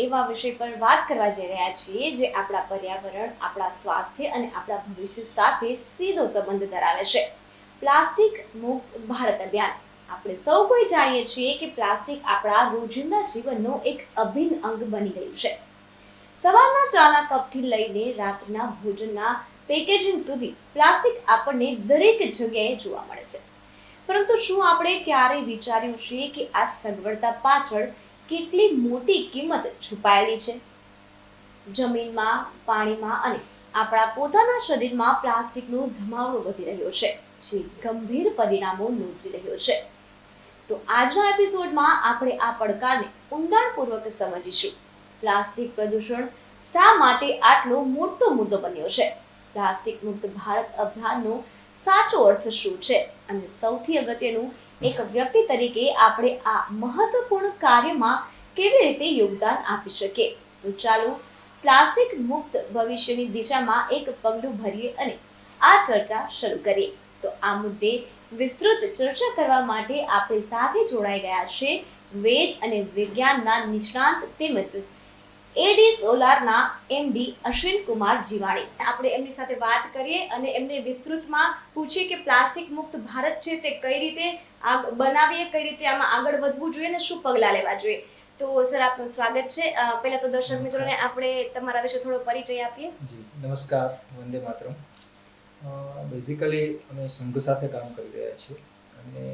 એવા વિષય પર વાત કરવા જઈ રહ્યા છીએ જે આપણા પર્યાવરણ, આપણા સ્વાસ્થ્ય અને આપણા ભવિષ્ય સાથે સીધો સંબંધ ધરાવે છે. પ્લાસ્ટિક મુક્ત ભારત અભિયાન. આપણે સૌ કોઈ જાણીએ છીએ કે પ્લાસ્ટિક આપણા રોજિંદા જીવનનો એક અભિન્ન અંગ બની ગયું છે. સવારના ચાના કપથી લઈને રાત્રિના ભોજનના પેકેજિંગ સુધી પ્લાસ્ટિક આપણને દરેક જગ્યાએ જોવા મળે છે. પરંતુ શું આપણે ક્યારેય વિચાર્યું છે કે આ સગવડતા પાછળ કેટલી મોટી કિંમત છુપાયેલી છે? જમીનમાં, પાણીમાં અને આપણા પોતાના શરીરમાં પ્લાસ્ટિકનો જમાવડો વધી રહ્યો છે, જે ગંભીર પરિણામો નોંધી રહ્યો છે. તો આજના એપિસોડમાં આપણે આ પડકારને ઊંડાણપૂર્વક સમજીશું. પ્લાસ્ટિક પ્રદૂષણ શા માટે આટલો મોટો મુદ્દો બન્યો છે? પ્લાસ્ટિક મુક્ત ભારત અભિયાનનો સાચો અર્થ શું છે? અને સૌથી અગત્યનું, એક વ્યક્તિ તરીકે આપણે આ મહત્વપૂર્ણ કાર્યમાં કેવી રીતે યોગદાન આપી શકીએ? તો ચાલો પ્લાસ્ટિક મુક્ત ભવિષ્યની દિશામાં એક પગલું ભરીએ અને આ ચર્ચા શરૂ કરીએ. તો આ મુદ્દે વિસ્તૃત ચર્ચા કરવા માટે આપણી સાથે જોડાઈ ગયા છે વેદ અને વિજ્ઞાનના નિષ્ણાંત તેમજ એડી સોલારના એમડી અશ્વિન કુમાર જીવાણી. આપણે એમની સાથે વાત કરીએ અને એમને વિસ્તૃતમાં પૂછીએ કે પ્લાસ્ટિક મુક્ત ભારત છે તે કઈ રીતે બનાવીએ, કઈ રીતે આમાં આગળ વધવું જોઈએ અને શું પગલાં લેવા જોઈએ. તો સર, આપનું સ્વાગત છે. પહેલા તો દર્શક મિત્રોને આપણે તમારા વિશે થોડો પરિચય આપીએ. જી નમસ્કાર, વંદે માતરમ. બેઝિકલી અમે સંઘ સાથે કામ કરી રહ્યા છીએ અને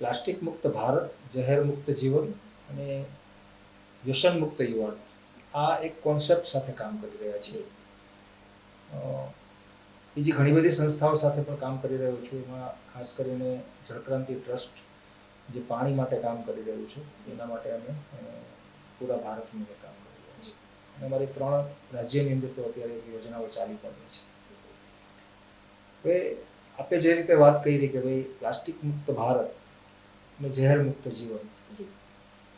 પ્લાસ્ટિક મુક્ત ભારત, જહેર મુક્ત જીવન અને વ્યસન મુક્ત યુવાન, આ એક કોન્સેપ્ટ સાથે કામ કરી રહ્યા છીએ. બીજી ઘણી બધી સંસ્થાઓ સાથે પણ કામ કરી રહ્યો છું. એમાં ખાસ કરીને જળક્રાંતિ ટ્રસ્ટ જે પાણી માટે કામ કરી રહ્યું છે, એના માટે અમે પૂરા ભારતની અંદર કામ કરી રહ્યા છીએ. અને અમારી 3 રાજ્યની અંદર તો અત્યારે યોજનાઓ ચાલી પણ છે. હવે આપણે જે રીતે વાત કરી કે ભાઈ પ્લાસ્ટિક મુક્ત ભારત અને ઝેર મુક્ત જીવન,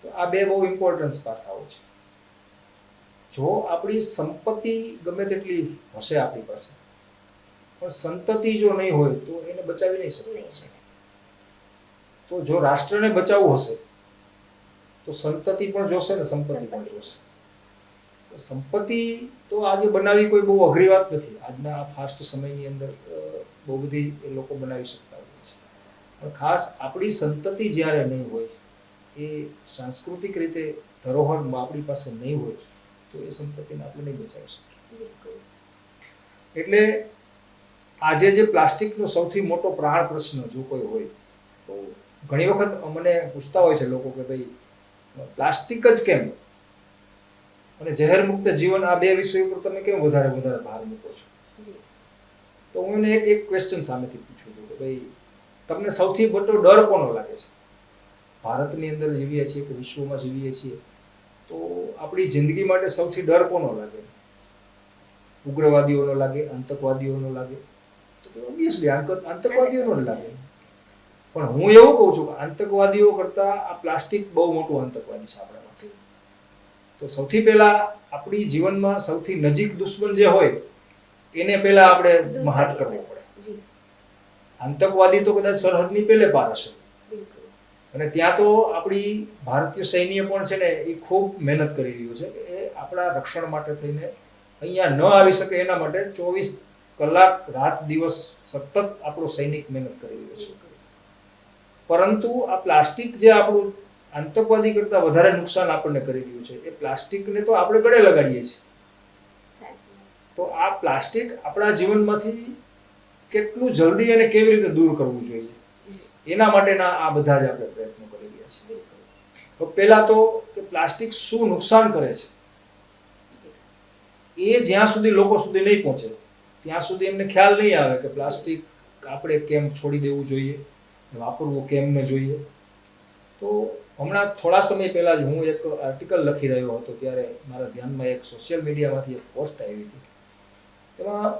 તો આ બે બહુ ઇમ્પોર્ટન્ટ પાસાઓ છે. જો આપણી સંપત્તિ ગમે તેટલી હશે આપણી પાસે, પણ સંતતિ જો નહીં હોય તો એને બચાવી નહીં શકીએ. તો જો રાષ્ટ્રને બચાવવું હશે તો સંતતિ પણ જોશે ને સંપત્તિ પણ જોશે. સંપત્તિ તો આજે બનાવી કોઈ બહુ અઘરી વાત નથી. આજના આ ફાસ્ટ સમયની અંદર બહુ બધી એ લોકો બનાવી શકતા હોય છે. પણ ખાસ આપણી સંતતિ જ્યારે નહીં હોય, એ સાંસ્કૃતિક રીતે ધરોહર આપણી પાસે નહીં હોય, તો એ સંપત્તિને આપણે નહીં બચાવી શકીએ. એટલે આજે જે પ્લાસ્ટિકનો સૌથી મોટો પ્રાણ પ્રશ્ન જો કોઈ હોય, તો ઘણી વખત મને પૂછતા હોય છે લોકો કે ભાઈ પ્લાસ્ટિક જ કેમ અને ઝેર મુક્ત જીવન, આ બે વિષયો ઉપર તમે કેમ વધારે ભાર મૂકો છો? તો હું એને એક ક્વેશ્ચન સામેથી પૂછું છું કે ભાઈ તમને સૌથી મોટો ડર કોનો લાગે છે? ભારતની અંદર જીવીએ છીએ કે વિશ્વમાં જીવીએ છીએ, તો આપણી જિંદગી માટે સૌથી ડર કોનો લાગે? ઉગ્રવાદીઓનો લાગે? આતંકવાદીઓનો લાગે? તો ઓબ્વિયસલી આતંકવાદીઓનો જ લાગે. પણ હું એવું કહું છું કે આતંકવાદીઓ કરતા આ પ્લાસ્ટિક બહુ મોટું આતંકવાદી છે આપણા માટે. તો સૌથી પહેલા આપણી જીવનમાં સૌથી નજીક દુશ્મન જે હોય એને પહેલા આપણે મહાત કરવો પડે. આતંકવાદી તો કદાચ સરહદની પહેલે પાર હશે, અને ત્યાં તો આપણી ભારતીય સૈન્ય પણ છે ને, એ ખૂબ મહેનત કરી રહ્યું છે કે એ આપણા રક્ષણ માટે થઈને અહીંયા ન આવી શકે એના માટે 24 કલાક રાત દિવસ સતત આપણો સૈનિક મહેનત કરી રહ્યો છે. પરંતુ આ પ્લાસ્ટિક જે આપણું આતંકવાદી કરતા વધારે નુકસાન આપણને કરી રહ્યું છે, એ પ્લાસ્ટિકને તો આપણે ગળે લગાડીએ છીએ. તો આ પ્લાસ્ટિક આપણા જીવનમાંથી કેટલું જલ્દી અને કેવી રીતે દૂર કરવું જોઈએ, એના માટેના આ બધા જ આપણે પ્રયત્નો કરી રહ્યા છીએ. તો પહેલા તો કે પ્લાસ્ટિક શું નુકસાન કરે છે, એ જ્યાં સુધી લોકો સુધી નહીં પહોંચે ત્યાં સુધી એમને ખ્યાલ નહીં આવે કે પ્લાસ્ટિક આપણે કેમ છોડી દેવું જોઈએ, વાપરવું કેમ ન જોઈએ. તો હમણાં થોડા સમય પહેલા જ હું એક આર્ટિકલ લખી રહ્યો હતો, ત્યારે મારા ધ્યાનમાં એક સોશિયલ મીડિયામાંથી એક પોસ્ટ આવી હતી. એમાં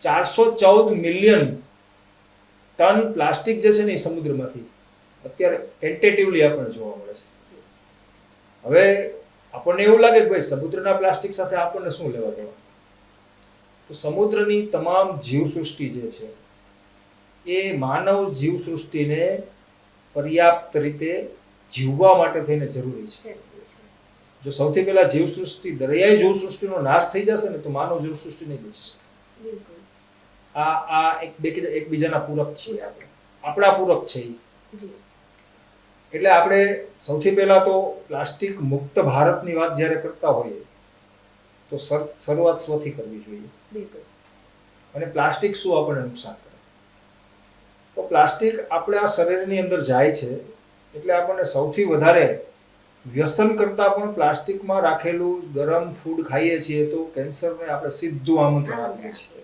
414 મિલિયન ટન પ્લાસ્ટિક જે છે ને, એ સમુદ્રમાંથી અત્યારે ટેન્ટેટિવલી આપણને જોવા મળે છે. હવે આપણને એવું લાગે કે ભાઈ સમુદ્રના પ્લાસ્ટિક સાથે આપણને શું લેવા દેવા? તો સમુદ્રની તમામ જીવસૃષ્ટિ જે છે, એ માનવ જીવસૃષ્ટિને પર્યાપ્ત રીતે જીવવા માટે થઈને જરૂરી છે. જો સૌથી પહેલા જીવસૃષ્ટિ, દરિયાઈ જીવસૃષ્ટિનો નાશ થઈ જશે ને તો માનવ જીવસૃષ્ટિ નહીં બચી શકે. બિલકુલ. આ એકબીજાના પૂરક છીએ આપણે, આપણા પૂરક છે ઈ. જી. એટલે આપણે સૌથી પહેલા તો પ્લાસ્ટિક મુક્ત ભારતની વાત જ્યારે કરતા હોઈએ તો શરૂઆત સ્વથી કરવી જોઈએ. બિલકુલ. અને પ્લાસ્ટિક શું આપણને નુકસાન કરે? તો પ્લાસ્ટિક આપણા શરીરની અંદર જાય છે એટલે આપણને સૌથી વધારે વ્યસન કરતા પણ પ્લાસ્ટિકમાં રાખેલું ગરમ ફૂડ ખાઈએ છીએ તો કેન્સરને આપણે સીધું આમંત્રણ આપીએ છીએ.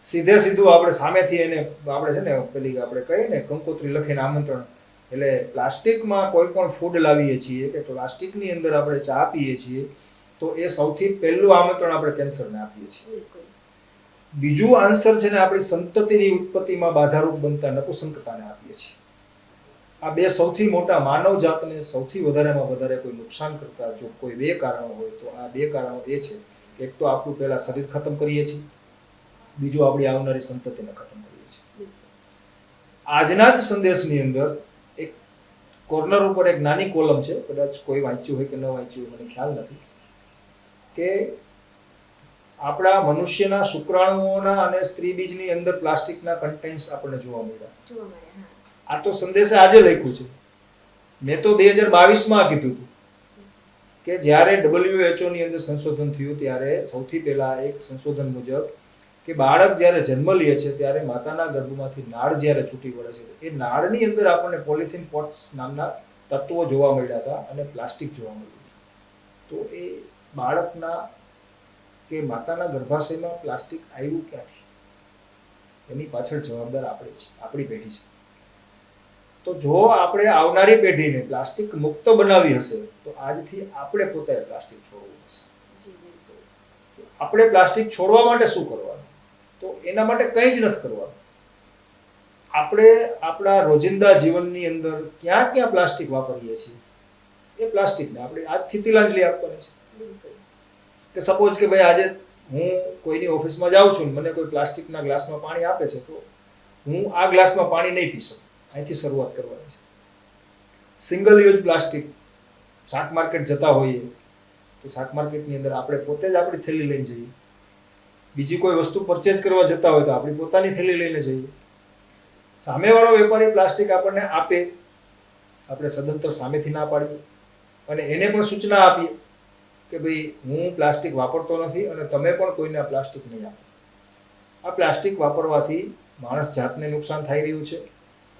સીધે સીધું આપણે સામેથી એને આપણે છે ને પેલી આપણે કહીએ ને કંકોત્રી લખીને આમંત્રણ. એટલે પ્લાસ્ટિકમાં કોઈ પણ ફૂડ લાવીએ છીએ કે પ્લાસ્ટિકની અંદર આપણે ચા પીએ છીએ તો એ સૌથી પહેલું આમંત્રણ આપણે કેન્સરને આપીએ છીએ. બીજું આન્સર છે ને આપણી સંતતિની ઉત્પત્તિમાં બાધારૂપ બનતા નપુંસકતાને આપીએ છીએ. આ બે સૌથી મોટા માનવ જાતને સૌથી વધારેમાં વધારે કોઈ નુકસાન કરતા જો કોઈ બે કારણો હોય તો આ બે કારણો એ છે કે એક તો આપણું પહેલા શરીર ખતમ કરીએ છીએ, બીજું આપણી આવનારી સંતતિને ખતમ કરીએ છીએ. આજના જ સંદેશની અંદર એક કોર્નર ઉપર એક નાની કોલમ છે, કદાચ કોઈ વાંચ્યું હોય કે ન વાંચ્યું હોય મને ખ્યાલ નથી, કે આપણા મનુષ્યના શુક્રાણુઓના અને સ્ત્રી બીજની અંદર પ્લાસ્ટિકના કન્ટેન્ટ્સ આપણને જોવા મળ્યા. આ તો સંદેશે આજે લખ્યું છે. મેં તો 2022માં કીધું હતું કે જ્યારે WHO ની અંદર સંશોધન થયું ત્યારે સૌથી પહેલા એક સંશોધન મુજબ કે બાળક જ્યારે જન્મ લે છે ત્યારે માતાના ગર્ભમાંથી નાળ જ્યારે છૂટી પડે છે એ નાળની અંદર આપણને પોલિથીન પોટ્સ નામના તત્વો જોવા મળ્યા હતા અને પ્લાસ્ટિક જોવા મળ્યું. તો એ બાળકના કે માતાના ગર્ભાશયમાં પ્લાસ્ટિક આવ્યું ક્યાંથી? એની પાછળ જવાબદાર આપણે છે, આપણી પેઢી છે. તો જો આપણે આવનારી પેઢીને પ્લાસ્ટિક મુક્ત બનાવી હશે તો આજથી આપણે પોતે પ્લાસ્ટિક છોડવું હશે. આપણે પ્લાસ્ટિક છોડવા માટે શું કરવાનું? તો એના માટે કંઈ જ નથી કરવાનું. આપણે આપણા રોજિંદા જીવનની અંદર ક્યાં ક્યાં પ્લાસ્ટિક વાપરીએ છીએ એ પ્લાસ્ટિકને આપણે આજથી તિલાંજલિ આપવાની છે. કે સપોઝ કે ભાઈ આજે હું કોઈની ઓફિસમાં જાઉં છું મને કોઈ પ્લાસ્ટિકના ગ્લાસમાં પાણી આપે છે તો હું આ ગ્લાસમાં પાણી નહીં પી શકું. અહીંથી શરૂઆત કરવાની છે. સિંગલ યુઝ પ્લાસ્ટિક, શાક માર્કેટ જતા હોઈએ તો શાક માર્કેટની અંદર આપણે પોતે જ આપણી થેલી લઈને જઈએ. બીજી કોઈ વસ્તુ પરચેઝ કરવા જતા હોય તો આપણી પોતાની થેલી લઈને જઈએ. સામેવાળો વેપારી પ્લાસ્ટિક આપણને આપે, આપણે સદંતર સામેથી ના પાડીએ અને એને પણ સૂચના આપીએ કે ભાઈ હું પ્લાસ્ટિક વાપરતો નથી અને તમે પણ કોઈને આ પ્લાસ્ટિક નહીં આપો. આ પ્લાસ્ટિક વાપરવાથી માણસ જાતને નુકસાન થઈ રહ્યું છે,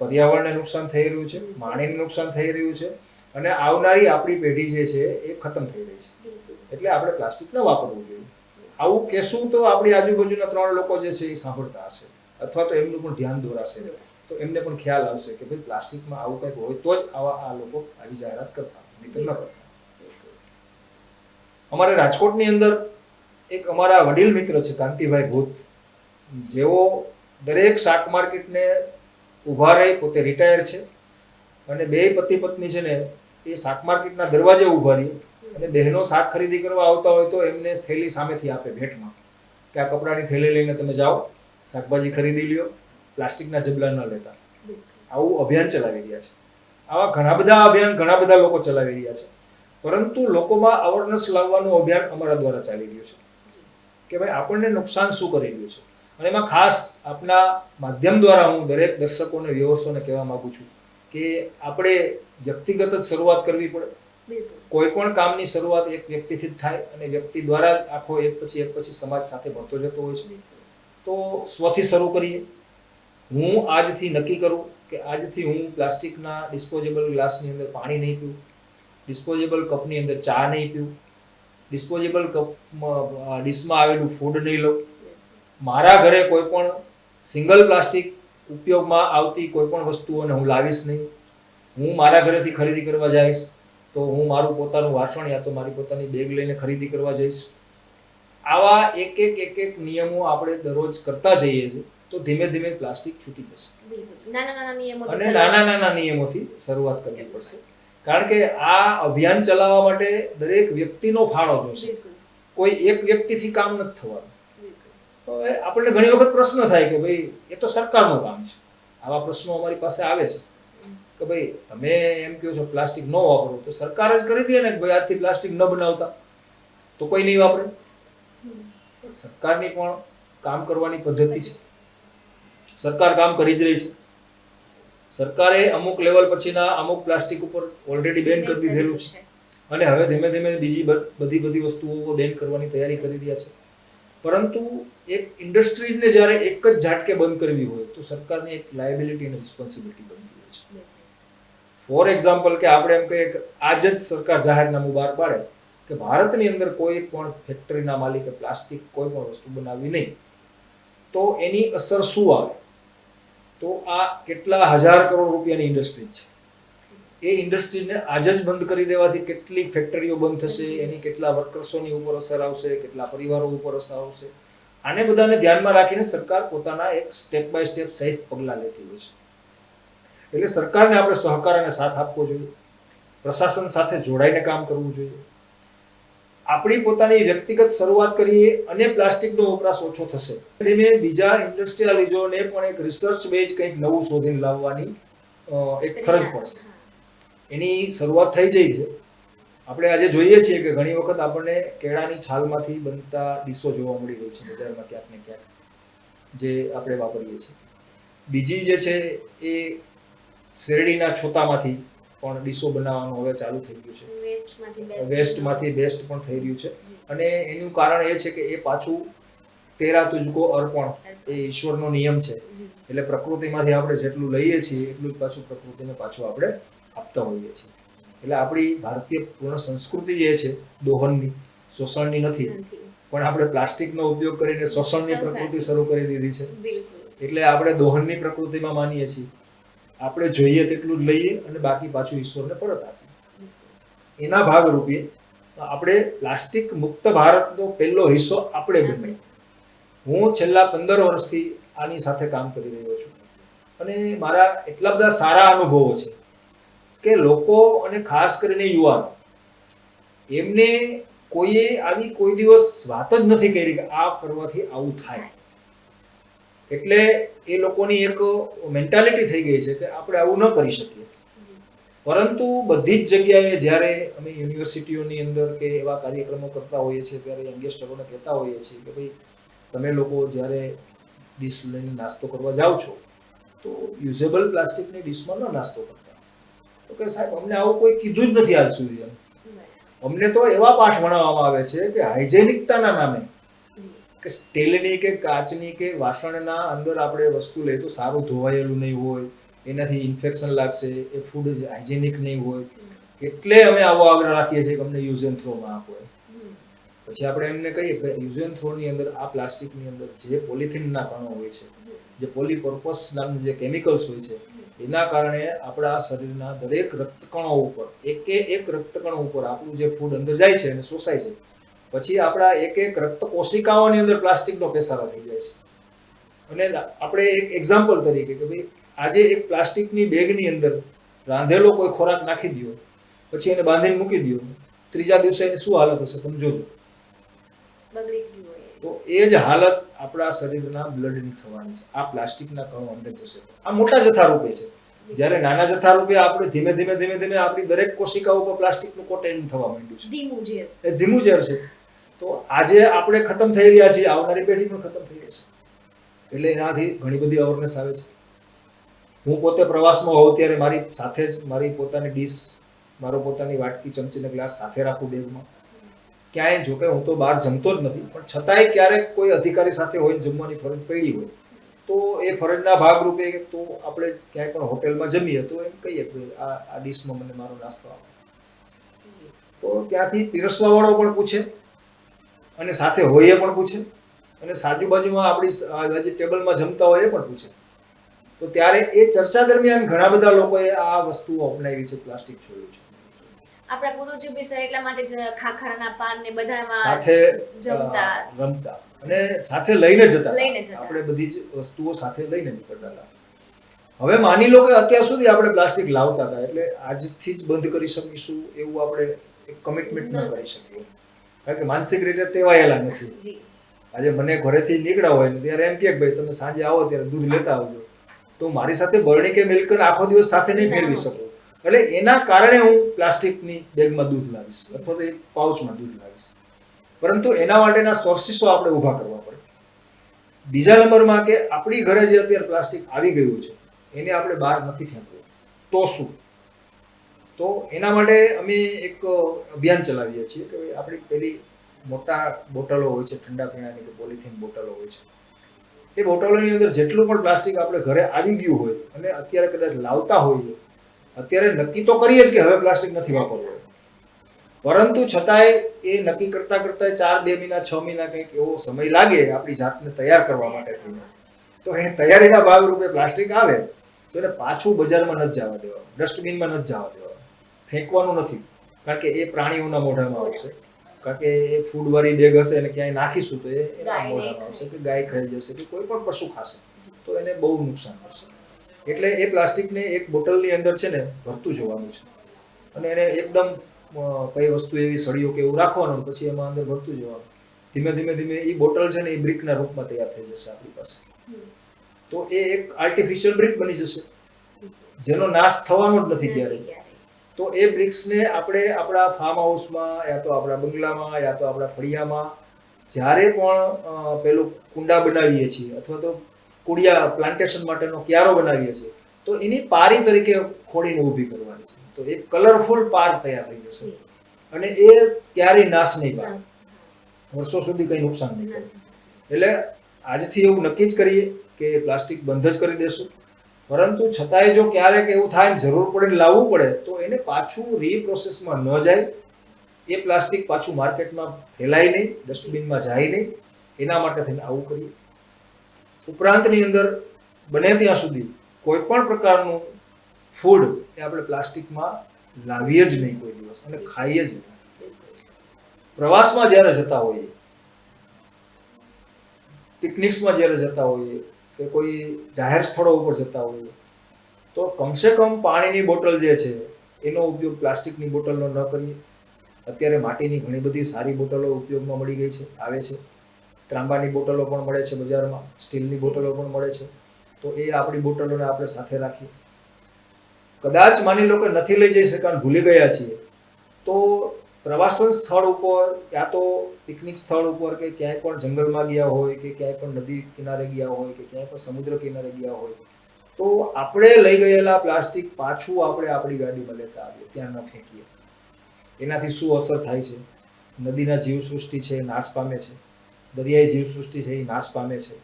પર્યાવરણને નુકસાન થઈ રહ્યું છે, પાણીને નુકસાન થઈ રહ્યું છે અને આવનારી આપણી પેઢી જે છે એ ખતમ થઈ રહી છે. એટલે આપણે પ્લાસ્ટિક ન વાપરવું જોઈએ. આવું કહેશું તો આપણી આજુબાજુના 3 લોકો જે છે એ સાંભળતા હશે અથવા તો એમનું પણ ધ્યાન દોરાશે તો એમને પણ ખ્યાલ આવશે કે ભાઈ પ્લાસ્ટિકમાં આવું કંઈક હોય તો જ આ લોકો આવી જાહેરાત કરતા, નહીં તો ન કરતા. અમારે રાજકોટની અંદર એક અમારા વડીલ મિત્ર છે કાંતિભાઈ ભૂત, જેઓ દરેક શાક માર્કેટને ઊભા રહી, પોતે રિટાયર છે અને બે પતિ પત્ની છે ને એ શાક માર્કેટના દરવાજે ઊભા રહી અને બહેનો શાક ખરીદી કરવા આવતા હોય તો એમને થેલી સામેથી આપે ભેટમાં કે આ કપડાની થેલી લઈને તમે જાઓ, શાકભાજી ખરીદી લ્યો, પ્લાસ્ટિકના જબલા ન લેતા. આવું અભિયાન ચલાવી રહ્યા છે. આવા ઘણા બધા અભિયાન ઘણા બધા લોકો ચલાવી રહ્યા છે, પરંતુ લોકોમાં અવેરનેસ લાવવાનું અભિયાન અમારા દ્વારા ચાલી રહ્યું છે કે ભાઈ આપણને નુકસાન શું કરી રહ્યું છે. અને એમાં ખાસ આપના માધ્યમ દ્વારા હું દરેક દર્શકોને, વ્યુઅર્સોને કહેવા માંગુ છું કે આપણે વ્યક્તિગત જ શરૂઆત કરવી પડે. કોઈ પણ કામની શરૂઆત એક વ્યક્તિથી જ થાય અને વ્યક્તિ દ્વારા જ આખો એક પછી સમાજ સાથે ભળતો જતો હોય છે. તો સ્વથી શરૂ કરીએ. હું આજથી નક્કી કરું કે આજથી હું પ્લાસ્ટિકના ડિસ્પોઝેબલ ગ્લાસની અંદર પાણી નહીં પીવું, ડિસ્પોઝેબલ કપની અંદર ચા નહીં પીવું, ડિસ્પોઝેબલ કપમાં ડીશમાં આવેલું ફૂડ નહીં લઉં. મારા ઘરે કોઈ પણ સિંગલ પ્લાસ્ટિક ઉપયોગમાં આવતી કોઈ પણ વસ્તુઓને હું લાવીશ નહીં. હું મારા ઘરેથી ખરીદી કરવા જઈશ તો હું મારું પોતાનું વાસણ યા તો મારી પોતાની બેગ લઈને ખરીદી કરવા જઈશ. આવા એક નિયમો આપણે દરરોજ કરતા જઈએ છીએ તો ધીમે ધીમે પ્લાસ્ટિક છૂટી જશે. અને નાના નિયમોથી શરૂઆત કરવી પડશે. કારણ કે આ અભિયાન ચલાવવા માટે દરેક વ્યક્તિનો ફાળો જોશે. કોઈ એક વ્યક્તિથી કામ નથી થવાનું. આપણને ઘણી વખત પ્રશ્ન થાય કે ભાઈ એ તો સરકારનું કામ છે. આવા પ્રશ્નો અમારી પાસે આવે છે કે ભાઈ તમે એમ કહો છો પ્લાસ્ટિક ન વાપરો, તો સરકાર જ કરી દે ને કે ભાઈ આજથી પ્લાસ્ટિક ન બનાવતા, તો કોઈ નહીં વાપરે. સરકારની પણ કામ કરવાની પદ્ધતિ છે. સરકાર કામ કરી જ રહી છે. સરકારે અમુક લેવલ પછીના અમુક પ્લાસ્ટિક ઉપર ઓલરેડી બેન કરી દીધેલું છે, અને હવે ધીમે ધીમે બીજી બધી વસ્તુઓ બેન કરવાની તૈયારી કરી રહ્યા છે. પરંતુ એક ઇન્ડસ્ટ્રીને જ્યારે એક જ ઝાટકે બંધ કરવી હોય તો સરકારની એક લાયબિલિટી અને રિસ્પોન્સિબિલિટી બનતી હોય છે. ફોર એક્ઝામ્પલ કે આપણે એમ કહીએ કે આજ જ સરકાર જાહેરનામું બહાર પાડે કે ભારતની અંદર કોઈ પણ ફેક્ટરીના માલિકે પ્લાસ્ટિક કોઈ પણ વસ્તુ બનાવવી નહીં, તો એની અસર શું આવે? તો આ કેટલા હજાર કરોડ રૂપિયાની ઇન્ડસ્ટ્રી છે. એ ઇન્ડસ્ટ્રીને આજ જ બંધ કરી દેવાથી કેટલી ફેક્ટરીઓ બંધ થશે, એની કેટલા વર્કર્સોની ઉપર અસર આવશે, કેટલા પરિવારો ઉપર અસર આવશે. આને બધાને ધ્યાનમાં રાખીને સરકાર પોતાના એક સ્ટેપ બાય સ્ટેપ સહિત પગલાં લેતી હોય છે. એટલે સરકારને આપણે સહકાર અને સાથ આપવો જોઈએ, પ્રશાસન સાથે જોડાઈને કામ કરવું જોઈએ. આપણી પોતાની વ્યક્તિગત શરૂઆત કરીએ અને પ્લાસ્ટિકનો વપરાશ ઓછો થશે, ધીમે બીજા ઇન્ડસ્ટ્રીયલિસ્ટોને પણ એક રિસર્ચ બેઝ કંઈક નવું શોધીને લાવવાની એક ફરજ પડશે. એની શરૂઆત થઈ જઈ છે. આપણે આજે જોઈએ છીએ કે ઘણી વખત આપણને કેળાની છાલમાંથી બનતા ડીશો જોવા મળી રહી છે બજારમાં ક્યાંક ને ક્યાંક, જે આપણે વાપરીએ છીએ. બીજી જે છે એ શેરડીના છોતામાંથી પણ ડીશો બનાવવાનું હવે ચાલુ થઈ ગયું છે. વેસ્ટમાંથી બેસ્ટ પણ થઈ રહ્યું છે. અને એનું કારણ એ છે કે એ પાછું તેરા તુજકો અર્પણ, એ ઈશ્વરનો નિયમ છે. એટલે પ્રકૃતિમાંથી આપણે જેટલું લઈએ છીએ એટલું જ પાછું પ્રકૃતિને પાછું આપણે આપતા હોઈએ છીએ. એટલે આપણી ભારતીય પૂર્ણ સંસ્કૃતિ જે છે દોહનની, શોષણની નથી, પણ આપણે પ્લાસ્ટિકનો ઉપયોગ કરીને શોષણની પ્રકૃતિ શરૂ કરી દીધી છે. એટલે આપણે દોહનની પ્રકૃતિમાં માનીએ છીએ. આપણે જોઈએ તેટલું જ લઈએ અને બાકી પાછું ઈશ્વરને પરત આપીએ. એના ભાગરૂપે આપણે પ્લાસ્ટિક મુક્ત ભારતનો પહેલો હિસ્સો આપણે બનીએ. હું છેલ્લા 15 વર્ષથી આની સાથે કામ કરી રહ્યો છું અને મારા એટલા બધા સારા અનુભવો છે કે લોકો અને ખાસ કરીને યુવાનો, એમને કોઈએ આવી કોઈ દિવસ વાત જ નથી કરી કે આ કરવાથી આવું થાય. એટલે એ લોકોની એક મેન્ટાલિટી થઈ ગઈ છે કે આપણે આવું ન કરી શકીએ. પરંતુ બધી જ જગ્યાએ જ્યારે અમે યુનિવર્સિટીઓની અંદર કે એવા કાર્યક્રમો કરતા હોઈએ છીએ ત્યારે યંગસ્ટરોને કહેતા હોઈએ છીએ કે ભાઈ તમે લોકો જ્યારે ડીશ લઈને નાસ્તો કરવા જાઓ છો તો યુઝેબલ પ્લાસ્ટિકની ડીશમાં ન નાસ્તો કરતા. તો કે સાહેબ અમને આવું કોઈ કીધું જ નથી આજ સુધી. અમને તો એવા પાઠ ભણાવવામાં આવે છે કે હાઇજેનિકતાના નામે કે સ્ટીલની કે કાચની કે વાસણના અંદર આપણે વસ્તુ લઈએ તો સારું ધોવાયેલું નહીં હોય, એનાથી ઇન્ફેક્શન લાગશે, એ ફૂડ હાઇજેનિક નહીં હોય, એટલે અમે આવો આગ્રહ રાખીએ છીએ કે અમને યુઝ એન્ડ થ્રો માં આપો. પછી આપણે એમને કહીએ કે યુઝ એન્ડ થ્રો ની અંદર આ પ્લાસ્ટિકની અંદર જે પોલિથીનના કણો હોય છે, જે પોલીપર્પસ નામનું જે કેમિકલ્સ હોય છે, એના કારણે આપણા શરીરના દરેક રક્તકણો ઉપર એક રક્તકણ ઉપર આપણું જે ફૂડ અંદર જાય છે અને શોષાય છે, પછી આપણા એક રક્ત કોશિકાઓની અંદર પ્લાસ્ટિકનો પેસારો થઈ જાય છે. અને આપણે એક એક્ઝામ્પલ તરીકે કે ભાઈ આજે એક પ્લાસ્ટિકની બેગની અંદર રાંધેલો કોઈ ખોરાક નાખી દો, પછી એને બાંધીને મૂકી દો, ત્રીજા દિવસે એની શું હાલત હશે તમે જોજો. તો એ જ હાલત આપણા શરીરના બ્લડની થવાની છે. આ પ્લાસ્ટિકના કણો અંદર જશે. આ મોટા જથ્થા રૂપે છે. જ્યારે નાના જથ્થા રૂપે આપણે ધીમે ધીમે આપણી દરેક કોશિકા ઉપર પ્લાસ્ટિકનું કોટેન થવા માંડ્યું છે. એ ધીમું ઝેર છે. તો આજે આપણે ખતમ થઈ રહ્યા છીએ, આવનારી પેઢી પણ ખતમ થઈ રહી છે. એટલે એનાથી ઘણી બધી અવેરનેસ આવે છે. હું પોતે પ્રવાસમાં હોઉં ત્યારે મારી સાથે જ મારી પોતાની ડીશ, મારો પોતાની વાટકી, ચમચી ને ગ્લાસ સાથે રાખું બેગમાં. ક્યાંય જોકે હું તો બહાર જમતો જ નથી, પણ છતાંય ક્યારેક કોઈ અધિકારી સાથે હોય જમવાની ફરજ પડી હોય તો એ ફરજના ભાગરૂપે તો આપણે ક્યાંય પણ હોટેલમાં જમીએ તો એમ કહીએ કે આ ડીશમાં મને મારો નાસ્તો આપો. તો ત્યાંથી પીરસવા વાળો પણ પૂછે અને સાથે હોય પણ પૂછે, અને આજુબાજુમાં આપણી ટેબલમાં જમતા હોય એ પણ પૂછે. તો ત્યારે એ ચર્ચા દરમિયાન ઘણા બધા લોકોએ આ વસ્તુ અપનાવી છે, પ્લાસ્ટિક છોડ્યું છે. આપણા પૂર્વજો બી સર એટલા માટે જ ખાખરાના પાન ને બધામાં સાથે જમતા, રમતા અને સાથે લઈને જતા. આપણે બધી જ વસ્તુઓ સાથે લઈને નીકળતા હતા. હવે માની લો કે અત્યાર સુધી આપણે પ્લાસ્ટિક લાવતા હતા એટલે આજથી જ બંધ કરી શકીશું એવું આપણે એક કમિટમેન્ટ ન કરી શકીએ, કારણ કે માનસિક રીતે ટેવાયેલા નથી. આજે મને ઘરેથી નીકળ્યા હોય ને ત્યારે એમ કે ભાઈ તમે સાંજે આવો ત્યારે દૂધ લેતા આવજો, તો મારી સાથે બરણી કે મિલ્ક આખો દિવસ સાથે નહીં ફેરવી શકું. એટલે એના કારણે હું પ્લાસ્ટિકની બેગમાં દૂધ લાવીશ અથવા તો એક પાઉચમાં દૂધ લાવીશ. પરંતુ એના માટેના સોર્સિસો આપણે ઊભા કરવા પડે. બીજા નંબરમાં કે આપણી ઘરે જે અત્યારે પ્લાસ્ટિક આવી ગયું છે એને આપણે બહાર નથી ફેંકવું, તો શું? તો એના માટે અમે એક અભિયાન ચલાવીએ છીએ કે આપણી પેલી મોટા બોટલો હોય છે ઠંડા પીણાની કે પોલિથીન બોટલો હોય છે, એ બોટલોની અંદર જેટલું પણ પ્લાસ્ટિક આપણે ઘરે આવી ગયું હોય અને અત્યારે કદાચ લાવતા હોઈએ, અત્યારે નક્કી તો કરીએ જ કે હવે પ્લાસ્ટિક નથી વાપરવું, પરંતુ છતાંય એ નક્કી કરતા કરતા 4-2 મહિના 6 મહિના કંઈક એવો સમય લાગે આપણી જાતને તૈયાર કરવા માટે થઈને, તો એ તૈયારીના ભાગરૂપે પ્લાસ્ટિક આવે તો એને પાછું બજારમાં નથી જવા દેવાનું, ડસ્ટબિનમાં નથી જવા દેવાનું, ફેંકવાનું નથી. કારણ કે એ પ્રાણીઓના મોઢામાં આવશે, કારણ કે એ ફૂડ વાળી બેગ હશે અને ક્યાંય નાખીશું તો એ એના મોઢામાં આવશે કે ગાય ખાઈ જશે કે કોઈ પણ પશુ ખાશે તો એને બહુ નુકસાન કરશે. એટલે એ પ્લાસ્ટિકને એક બોટલની અંદર છે ને ભરતું જોવાનું છે અને એને એકદમ કઈ વસ્તુ એવી સળીઓ કે એવું રાખવાનું, પછી એમાં અંદર ભરતું જવાનું. ધીમે ધીમે ધીમે એ બોટલ છે ને એ બ્રિકના રૂપમાં તૈયાર થઈ જશે આપણી પાસે. તો એ એક આર્ટિફિશિયલ બ્રિક બની જશે જેનો નાશ થવાનો જ નથી ક્યારેય. તો એ બ્રિક્સને આપણે આપણા ફાર્મ હાઉસમાં યા તો આપણા બંગલામાં યા તો આપણા ફળિયામાં જ્યારે પણ પેલું કુંડા બનાવીએ છીએ અથવા તો કુડિયા પ્લાન્ટેશન માટેનો ક્યારો બનાવીએ છીએ તો એની પારી તરીકે ખોડીને ઊભી કરવાની છે. તો એક કલરફુલ પાર તૈયાર થઈ જશે અને એ ક્યારેય નાશ નહીં પામે, વર્ષો સુધી કંઈ નુકસાન નહીં કરે. એટલે આજથી એવું નક્કી જ કરીએ કે પ્લાસ્ટિક બંધ જ કરી દેશું, પરંતુ છતાંય જો ક્યારેક એવું થાય જરૂર પડે લાવવું પડે તો એને પાછું રીપ્રોસેસમાં ન જાય, એ પ્લાસ્ટિક પાછું માર્કેટમાં ફેલાય નહીં, ડસ્ટબિનમાં જાય નહીં, એના માટે થઈને આવું કરીએ. ઉપરાંતની અંદર બને ત્યાં સુધી કોઈ પણ પ્રકારનું ફૂડ એ આપણે પ્લાસ્ટિકમાં લાવીએ જ નહીં કોઈ દિવસ અને ખાઈએ જ નહીં. પ્રવાસમાં જ્યારે જતા હોઈએ, પિકનિક્સમાં જ્યારે જતા હોઈએ કે કોઈ જાહેર સ્થળો ઉપર જતા હોઈએ તો કમસે કમ પાણીની બોટલ જે છે એનો ઉપયોગ પ્લાસ્ટિકની બોટલનો ન કરીએ. અત્યારે માટીની ઘણી બધી સારી બોટલો ઉપયોગમાં મળી ગઈ છે, આવે છે. ત્રાંબાની બોટલો પણ મળે છે બજારમાં, સ્ટીલની બોટલો પણ મળે છે. તો એ આપણી બોટલોને આપણે સાથે રાખીએ. કદાચ માની લો કે નથી લઈ જઈ શકાય, ભૂલી ગયા છીએ, તો પ્રવાસન સ્થળ ઉપર યા તો પિકનિક સ્થળ ઉપર કે ક્યાંય પણ જંગલમાં ગયા હોય કે ક્યાંય પણ નદી કિનારે ગયા હોય કે ક્યાંય પણ સમુદ્ર કિનારે ગયા હોય તો આપણે લઈ ગયેલા પ્લાસ્ટિક પાછું આપણે આપણી ગાડીમાં લેતા આવીએ, ત્યાં ન ફેંકીએ. એનાથી શું અસર થાય છે? નદીના જીવસૃષ્ટિ છે એ નાશ પામે છે, દરિયાઈ જીવસૃષ્ટિ છે એ નાશ પામે છે.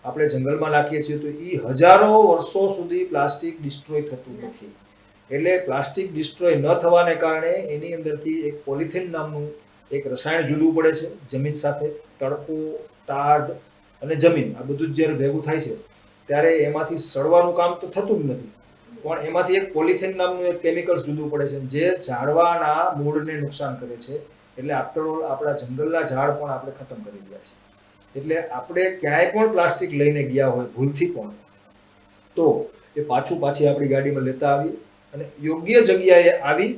આપણે જંગલમાં નાખીએ છીએ તો એ હજારો વર્ષો સુધી પ્લાસ્ટિક ડિસ્ટ્રોય થતું નથી. એટલે પ્લાસ્ટિક ડિસ્ટ્રોય ન થવાને કારણે એની અંદરથી એક પોલિથીન નામનું એક રસાયણ જુદું પડે છે જમીન સાથે. તડકો, ટાઢ અને જમીન આ બધું જ જ્યારે ભેગું થાય છે ત્યારે એમાંથી સડવાનું કામ તો થતું જ નથી, પણ એમાંથી એક પોલિથીન નામનું એક કેમિકલ્સ જુદું પડે છે જે ઝાડવાના મૂળને નુકસાન કરે છે. એટલે આફ્ટર ઓલ આપણા જંગલના ઝાડ પણ આપણે ખતમ કરી રહ્યા છીએ. એટલે આપણે ક્યાંય પણ પ્લાસ્ટિક લઈને ગયા હોય ભૂલથી પણ તો એ પાછી આપણી ગાડીમાં લેતા આવીએ અને યોગ્ય જગ્યાએ આવી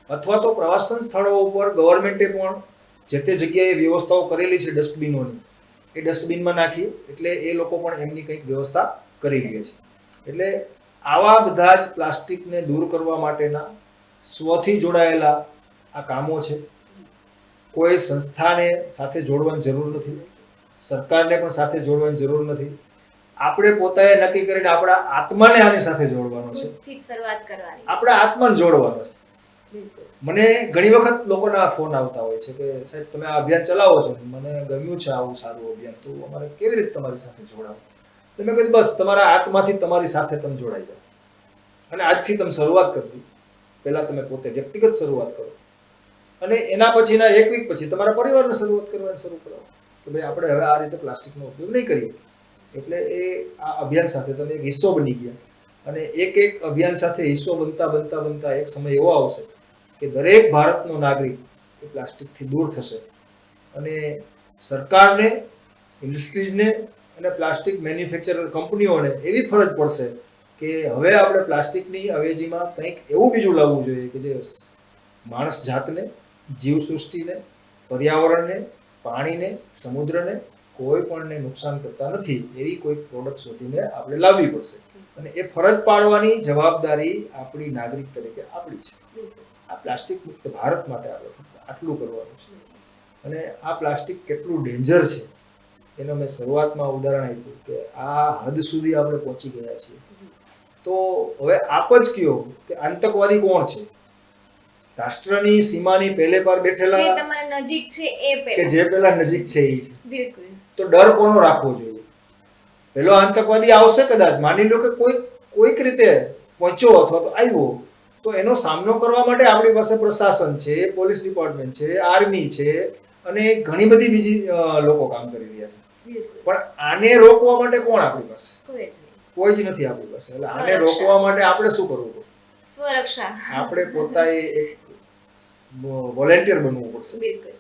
અથવા તો પ્રવાસન સ્થળો ઉપર ગવર્મેન્ટે પણ જે તે જગ્યાએ વ્યવસ્થાઓ કરેલી છે ડસ્ટબિનોની, એ ડસ્ટબિનમાં નાખીએ એટલે એ લોકો પણ એમની કંઈક વ્યવસ્થા કરી લે છે. એટલે આવા બધા જ પ્લાસ્ટિકને દૂર કરવા માટેના સ્વથી જોડાયેલા આ કામો છે. કોઈ સંસ્થાને સાથે જોડવાની જરૂર નથી, સરકારને પણ સાથે જોડવાની જરૂર નથી. આપણે પોતાએ નક્કી કરીને આપણા આત્માને આની સાથે જોડવાનો છે, આપણા આત્માને જોડવાનો છે. મને ઘણી વખત લોકોના ફોન આવતા હોય છે કે સાહેબ તમે આ અભિયાન ચલાવો છો, મને ગમ્યું છે આવું સારું અભિયાન, તો અમારે કેવી રીતે તમારી સાથે જોડાવું? તો મેં કીધું બસ તમારા આત્માથી તમારી સાથે તમે જોડાઈ જાઓ અને આજથી તમે શરૂઆત કરવી. પહેલા તમે પોતે વ્યક્તિગત શરૂઆત કરો અને એના પછીના એક વીક પછી તમારા પરિવારને શરૂઆત કરવાની શરૂ કરો કે ભાઈ આપણે હવે આ રીતે પ્લાસ્ટિકનો ઉપયોગ નહીં કરીએ. એટલે એ આ અભિયાન સાથે તમે એક હિસ્સો બની ગયા અને એક અભિયાન સાથે હિસ્સો બનતા એક સમય એવો આવશે કે દરેક ભારતનો નાગરિક એ પ્લાસ્ટિકથી દૂર થશે અને સરકારને, ઇન્ડસ્ટ્રીઝને અને પ્લાસ્ટિક મેન્યુફેક્ચરર કંપનીઓને એવી ફરજ પડશે કે હવે આપણે પ્લાસ્ટિકની અવેજીમાં કંઈક એવું બીજું લાવવું જોઈએ કે જે માણસ જાતને, જીવસૃષ્ટિને, પર્યાવરણને, પાણીને, સમુદ્રને કોઈ પણને નુકસાન કરતા નથી એવી કોઈ પ્રોડક્ટ શોધીને આપણે લાવવી પડશે અને એ ફરજ પાડવાની જવાબદારી આપણી નાગરિક તરીકે આપણી છે. આ પ્લાસ્ટિક મુક્ત ભારત માટે આપણે ફક્ત આટલું કરવાનું છે. અને આ પ્લાસ્ટિક કેટલું ડેન્જર છે એનો મેં શરૂઆતમાં ઉદાહરણ આપ્યું કે આ હદ સુધી આપણે પહોંચી ગયા છીએ. તો હવે આપ જ કયો કે આતંકવાદી કોણ છે? રાષ્ટ્રની સીમાની પહેલે પાર જે બેઠેલા તમારા નજીક છે એ કે પહેલા જે પેલા નજીક છે એ છે. બિલકુલ તો ડર કોનો રાખવો જોઈએ? પેલો આતંકવાદી આવશે કદાચ, માની લો કે કોઈક રીતે પહોંચ્યો અથવા તો આવ્યો, તો એનો સામનો કરવા માટે આપણી પાસે પ્રશાસન છે, પોલીસ ડિપાર્ટમેન્ટ છે, આર્મી છે અને ઘણી બધી બીજી લોકો કામ કરી રહ્યા છે. બિલકુલ પણ આને રોકવા માટે કોણ આપણી પાસે? કોઈ જ નહીં. કોઈ જ નથી આપણી પાસે. એટલે આને સ્વરક્ષા. રોકવા માટે આપણે શું કરવું પડશે? સ્વરક્ષા. આપણે પોતાએ એક વોલેન્ટિયર બનવું પડશે. બિલકુલ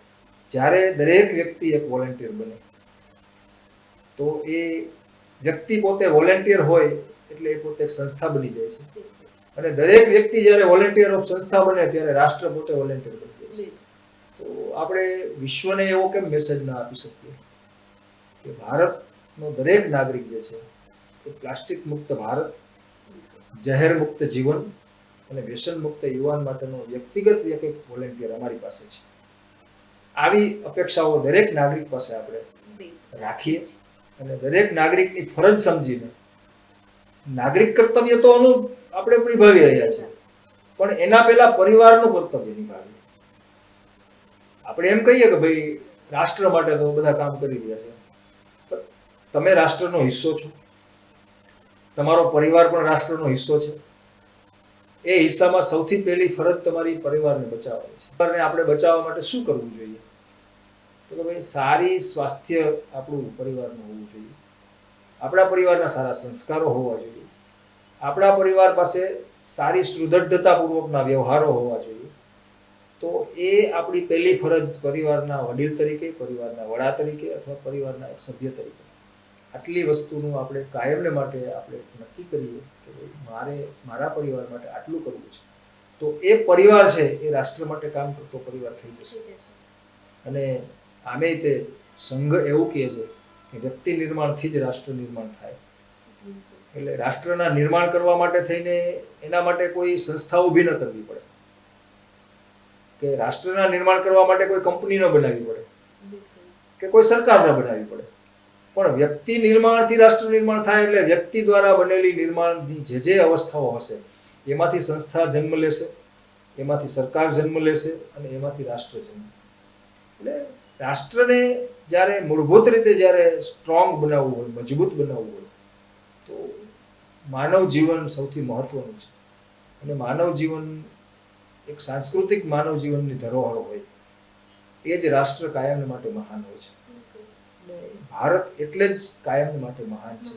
જ્યારે દરેક વ્યક્તિ એક વોલેન્ટિયર બને તો એ વ્યક્તિ પોતે વોલેન્ટિયર હોય એટલે એ પોતે એક સંસ્થા બની જાય છે. અને દરેક વ્યક્તિ જ્યારે વોલેન્ટિયર ઓફ સંસ્થા બને ત્યારે રાષ્ટ્ર પોતે વોલેન્ટિયર બની જાય છે. તો આપણે વિશ્વને એવો કેમ મેસેજ ના આપી શકીએ કે ભારતનો દરેક નાગરિક જે છે એ પ્લાસ્ટિક મુક્ત ભારત, જહેર મુક્ત જીવન અને વ્યસન મુક્ત યુવાન માટેનો વ્યક્તિગત એક વોલેન્ટિયર અમારી પાસે છે. આવી અપેક્ષાઓ દરેક નાગરિક પાસે આપણે રાખીએ અને દરેક નાગરિકની ફરજ સમજીને નાગરિક કર્તવ્ય તો આપણે નિભાવી રહ્યા છીએ, પણ એના પહેલા પરિવારનું કર્તવ્ય નિભાવીએ. આપણે એમ કહીએ કે ભાઈ રાષ્ટ્ર માટે તો બધા કામ કરી રહ્યા છે, પણ તમે રાષ્ટ્રનો હિસ્સો છો, તમારો પરિવાર પણ રાષ્ટ્રનો હિસ્સો છે. એ હિસ્સામાં સૌથી પહેલી ફરજ તમારી પરિવારને બચાવવાની છે. પરિવારને આપણે બચાવવા માટે શું કરવું જોઈએ? તો કે ભાઈ સારી સ્વાસ્થ્ય આપણું પરિવારનું હોવું જોઈએ, આપણા પરિવારના સારા સંસ્કારો હોવા જોઈએ, આપણા પરિવાર પાસે સારી સુદૃઢતાપૂર્વકના વ્યવહારો હોવા જોઈએ. તો એ આપણી પહેલી ફરજ પરિવારના વડીલ તરીકે, પરિવારના વડા તરીકે અથવા પરિવારના એક સભ્ય તરીકે આટલી વસ્તુનું આપણે કાયમને માટે આપણે નક્કી કરીએ કે મારે મારા પરિવાર માટે આટલું કરવું છે, તો એ પરિવાર છે એ રાષ્ટ્ર માટે કામ કરતો પરિવાર થઈ જશે. અને આમે તે સંઘ એવું કહે છે કે વ્યક્તિ નિર્માણથી જ રાષ્ટ્ર નિર્માણ થાય. એટલે રાષ્ટ્રના નિર્માણ કરવા માટે થઈને એના માટે કોઈ સંસ્થા ઊભી ન કરવી પડે કે રાષ્ટ્રના નિર્માણ કરવા માટે કોઈ કંપની ન બનાવવી પડે કે કોઈ સરકાર ન બનાવવી પડે, પણ વ્યક્તિ નિર્માણથી રાષ્ટ્ર નિર્માણ થાય. એટલે વ્યક્તિ દ્વારા બનેલી નિર્માણની જે અવસ્થાઓ હશે એમાંથી સંસ્થા જન્મ લેશે, એમાંથી સરકાર જન્મ લેશે અને એમાંથી રાષ્ટ્ર જન્મ. એટલે રાષ્ટ્રને જ્યારે મૂળભૂત રીતે જ્યારે સ્ટ્રોંગ બનાવવું હોય, મજબૂત બનાવવું હોય, તો માનવ જીવન સૌથી મહત્વનું છે. અને માનવ જીવન એક સાંસ્કૃતિક માનવ જીવનની ધરોહર હોય એ જ રાષ્ટ્ર કાયમ માટે મહાન હોય છે. ભારત એટલે જ કાયમ માટે મહાન છે.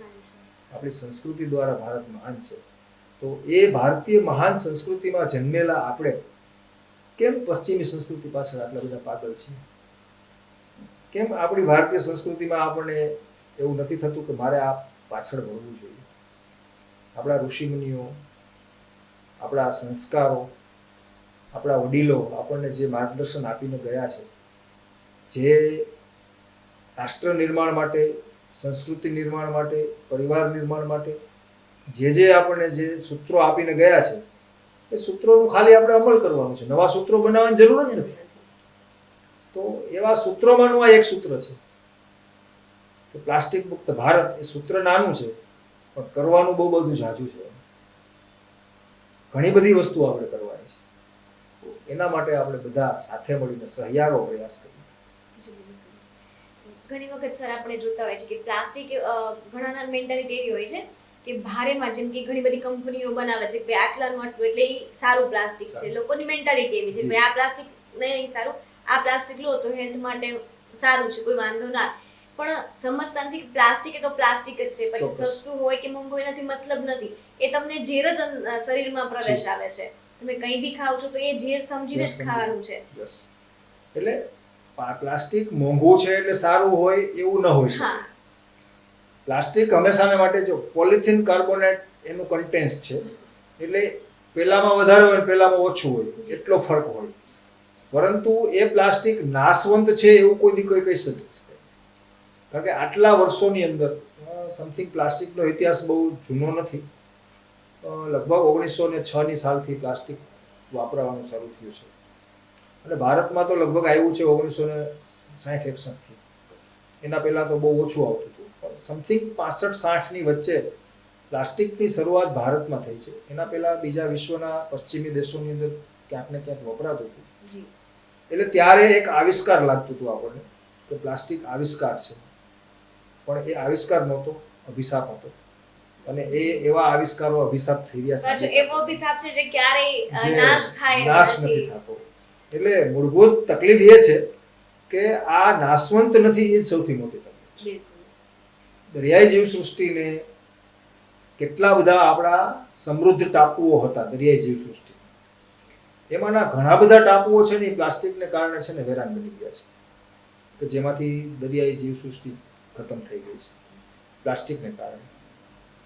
આપણી સંસ્કૃતિ દ્વારા ભારત મહાન છે. તો એ ભારતીય મહાન સંસ્કૃતિમાં જન્મેલા આપણે કેમ પશ્ચિમી સંસ્કૃતિ પાછળ આટલા બધા પાગલ છીએ? કેમ આપણી ભારતીય સંસ્કૃતિમાં આપણને એવું નથી થતું કે મારે આ પાછળ વળવું જોઈએ? આપણા ઋષિમુનિઓ, આપણા સંસ્કારો, આપણા વડીલો આપણને જે માર્ગદર્શન આપીને ગયા છે, જે રાષ્ટ્ર નિર્માણ માટે, સંસ્કૃતિ નિર્માણ માટે, પરિવાર નિર્માણ માટે જે આપણને જે સૂત્રો આપીને ગયા છે, એ સૂત્રોનું ખાલી આપણે અમલ કરવાનું છે. નવા સૂત્રો બનાવવાની જરૂર જ નથી. તો એવા સૂત્રોમાંનું આ એક સૂત્ર છે કે પ્લાસ્ટિક મુક્ત ભારત. એ સૂત્ર નાનું છે પણ કરવાનું બહુ બધું ઝાઝું છે. ઘણી બધી વસ્તુ આપણે કરવાની છે. એના માટે આપણે બધા સાથે મળીને સહિયારો પ્રયાસ કરીએ. ઘણી વખત સર આપણે જોતા હોય છે કે પ્લાસ્ટિક ઘણાના મેન્ટાલિટી એવી હોય છે કે ભારેમાં, જેમ કે ઘણી બધી કંપનીઓ બનાવે છે કે આટલાનું આટલું એટલે એ સારું પ્લાસ્ટિક છે. લોકોની મેન્ટાલિટી એવી છે કે આ પ્લાસ્ટિક નહીં સારું, આ પ્લાસ્ટિક લો તો હેલ્થ માટે સારું છે, કોઈ વાંધો ના. પણ સમજતા નથી કે પ્લાસ્ટિક એ તો પ્લાસ્ટિક જ છે. પછી સસ્તું હોય કે મોંઘું એનાથી મતલબ નથી. એ તમને ઝેર જ શરીરમાં પ્રવેશ આવે છે. તમે કંઈ બી ખાવ છો તો એ ઝેર સમજીને જ ખાવાનું છે. એટલે પ્લાસ્ટિક મોંઘું છે એટલે સારું હોય એવું ન હોય શકે. પ્લાસ્ટિક હંમેશાને માટે જો પોલિથીન કાર્બોનેટ એનું કન્ટેન્સ છે, એટલે પેલામાં વધારે હોય પેલામાં ઓછું હોય એટલો ફરક હોય. પરંતુ એ પ્લાસ્ટિક નાશવંત છે એવું કોઈ કહી શકે. કારણ કે આટલા વર્ષોની અંદર સમથિંગ પ્લાસ્ટિકનો ઇતિહાસ બહુ જૂનો નથી. લગભગ 1906 ની સાલથી પ્લાસ્ટિક વાપરવાનું શરૂ થયું છે અને ભારતમાં તો લગભગ આવ્યું છે 1960-61 થી. એના પહેલા તો બહુ ઓછું આવતું હતું, પણ સમથિંગ 65-60 ની વચ્ચે પ્લાસ્ટિકની શરૂઆત ભારતમાં થઈ છે. એના પહેલા બીજા વિશ્વના પશ્ચિમી દેશોની અંદર ક્યાંક ને ક્યાંક વપરાતું હતું. એટલે ત્યારે એક આવિષ્કાર લાગતું હતું આપણને કે પ્લાસ્ટિક આવિષ્કાર છે, પણ એ આવિષ્કાર નહોતો, અભિશાપ હતો. અને એવા આવિષ્કારો અભિશાપ થઈ રહ્યા છે. એવો અભિશાપ છે જે ક્યારેય જે નાશ થાય નાશ નથી થતો. એટલે મૂળભૂત તકલીફ એ છે કે આ નાશવંત નથી, એ જ સૌથી મોટી તકલીફ છે. દરિયાઈ જીવસૃષ્ટિને કેટલા બધા આપણા સમૃદ્ધ ટાપુઓ હતા દરિયાઈ જીવસૃષ્ટિ, એમાંના ઘણા બધા ટાપુઓ છે ને પ્લાસ્ટિકને કારણે છે ને વેરાન બની ગયા છે, કે જેમાંથી દરિયાઈ જીવસૃષ્ટિ ખતમ થઈ ગઈ છે પ્લાસ્ટિકને કારણે.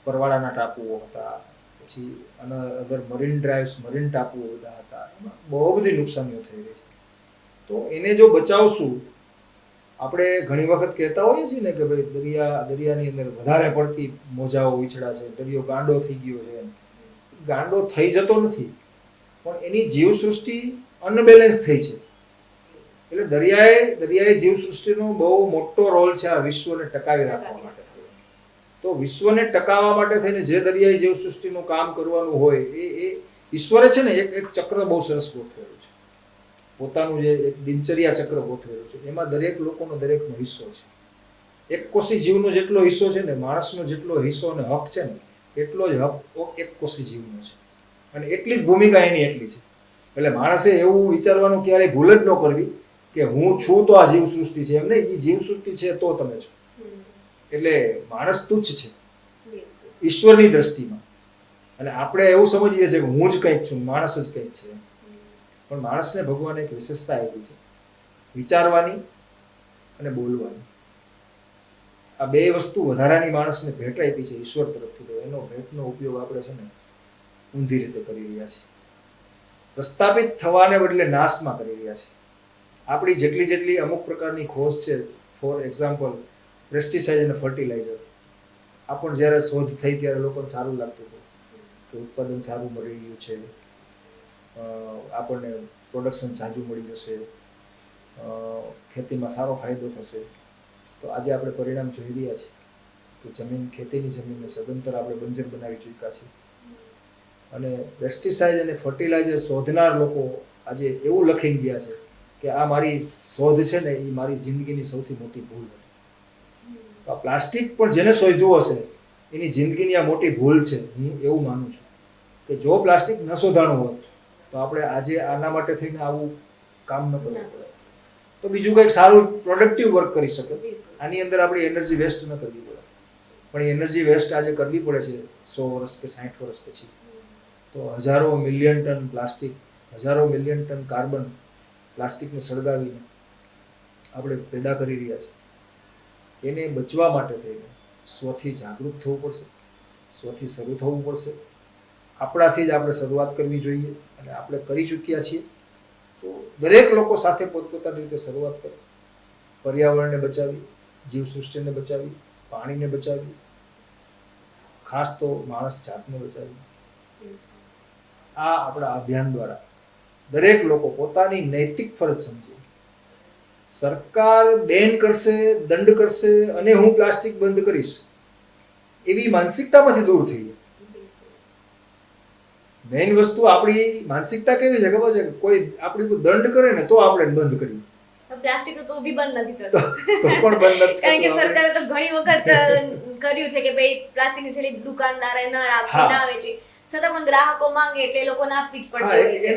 પરવાળાના ટાપુઓ હતા, પછી અધર મરીન ડ્રાઈવ્સ, મરીન ટાપુઓ બધા હતા, એમાં બહુ બધી નુકસાનીઓ થઈ રહી છે. તો એને જો બચાવશું, આપણે ઘણી વખત કહેતા હોઈએ છીએ ને કે ભાઈ દરિયાની અંદર વધારે પડતી મોજાઓ ઉછળા છે, દરિયો ગાંડો થઈ ગયો છે. ગાંડો થઈ જતો નથી, પણ એની જીવસૃષ્ટિ અનબેલેન્સ થઈ છે. એટલે દરિયાઈ જીવસૃષ્ટિનો બહુ મોટો રોલ છે આ વિશ્વને ટકાવી રાખવા માટે. તો વિશ્વને ટકાવવા માટે થઈને જે દરિયાઈ જીવસૃષ્ટિનું કામ કરવાનું હોય એ ઈશ્વરે છે ને એક ચક્ર બહુ સરસ ગોઠવેલું છે, પોતાનું જે એક દિનચર્યા ચક્ર ગોઠવેલું છે. એમાં દરેક લોકોનો દરેકનો હિસ્સો છે. એક કોષી જીવનો જેટલો હિસ્સો છે ને, માણસનો જેટલો હિસ્સો અને હક છે ને, એટલો જ હક એક કોષી જીવનો છે, અને એટલી જ ભૂમિકા એની એટલી છે. એટલે માણસે એવું વિચારવાનું ક્યારેય ભૂલ જ ન કરવી કે હું છું તો આ જીવસૃષ્ટિ છે. એમ નહીં, એ જીવસૃષ્ટિ છે તો તમે છો. એટલે માણસ તુચ્છ છે ઈશ્વરની દ્રષ્ટિમાં, અને આપણે એવું સમજીએ છીએ કે હું જ કંઈક છું, માણસ જ કંઈક છે. પણ માણસને ભગવાને એક વિશેષતા આપી છે, વિચારવાની અને બોલવાની. આ બે વસ્તુ વધારાની માણસને ભેટ આપી છે ઈશ્વર તરફથી. તો એનો ભેટનો ઉપયોગ આપણે છે ને ઊંધી રીતે કરી રહ્યા છીએ, પ્રસ્થાપિત થવાને બદલે નાશમાં કરી રહ્યા છીએ. આપણી જેટલી અમુક પ્રકારની ખોજ છે, ફોર એક્ઝામ્પલ પેસ્ટિસાઇડ અને ફર્ટિલાઇઝર, આપણને જ્યારે શોધ થઈ ત્યારે લોકોને સારું લાગતું હતું કે ઉત્પાદન સારું મળી રહ્યું છે, આપણને પ્રોડક્શન સાજું મળી જશે, ખેતીમાં સારો ફાયદો થશે. તો આજે આપણે પરિણામ જોઈ રહ્યા છીએ કે ખેતીની જમીનને સદંતર આપણે બંજર બનાવી ચૂક્યા છીએ. અને પેસ્ટિસાઇડ અને ફર્ટિલાઇઝર શોધનાર લોકો આજે એવું લખી ગયા છે કે આ મારી શોધ છે ને, એ મારી જિંદગીની સૌથી મોટી ભૂલ હતી. તો આ પ્લાસ્ટિક પણ જેને શોધ્યું હશે એની જિંદગીની આ મોટી ભૂલ છે. હું એવું માનું છું કે જો પ્લાસ્ટિક ન શોધાણું હોત તો આપણે આજે આના માટે થઈને આવું કામ ન કરવું પડે, તો બીજું કંઈક સારું પ્રોડક્ટિવ વર્ક કરી શકે. આની અંદર આપણી એનર્જી વેસ્ટ ન કરવી પડે. પણ એ એનર્જી વેસ્ટ આજે કરવી પડે છે 100 વર્ષ કે 60 વર્ષ પછી. તો હજારો મિલિયન ટન પ્લાસ્ટિક, હજારો મિલિયન ટન કાર્બન પ્લાસ્ટિકને સળગાવીને આપણે પેદા કરી રહ્યા છીએ. એને બચવા માટે થઈને સ્વથી જાગૃત થવું પડશે, સ્વથી શરૂ થવું પડશે. આપણાથી જ આપણે શરૂઆત કરવી જોઈએ, અને આપણે કરી ચૂક્યા છીએ. તો દરેક લોકો સાથે પોતપોતાની રીતે શરૂઆત કરે, પર્યાવરણને બચાવી, જીવસૃષ્ટિને બચાવી, પાણીને બચાવી, ખાસ તો માણસ જાતને બચાવી. આ આપણા અભિયાન દ્વારા દરેક લોકો પોતાની નૈતિક ફરજ સમજે. સરકાર બેન કરશે, દંડ કરશે અને હું પ્લાસ્ટિક બંધ કરીશ, એવી માનસિકતામાંથી દૂર થઈએ. મેઇન વસ્તુ આપણી માનસિકતા કેવી છે ખબર છે? કોઈ આપણી કોઈ દંડ કરે ને તો આપણે બંધ કરીએ. પ્લાસ્ટિક તો બી બંધ નથી થતું. તો પણ બંધ નથી કારણ કે થતું. સરકારે તો ઘણી વખત કર્યું છે કે ભાઈ પ્લાસ્ટિકની થેલી દુકાનદારે ન રાખવી, ના વેચી, છતાં પણ ગ્રાહકો માંગે એટલે એ લોકોને આપવી જ પડતી હોય છે.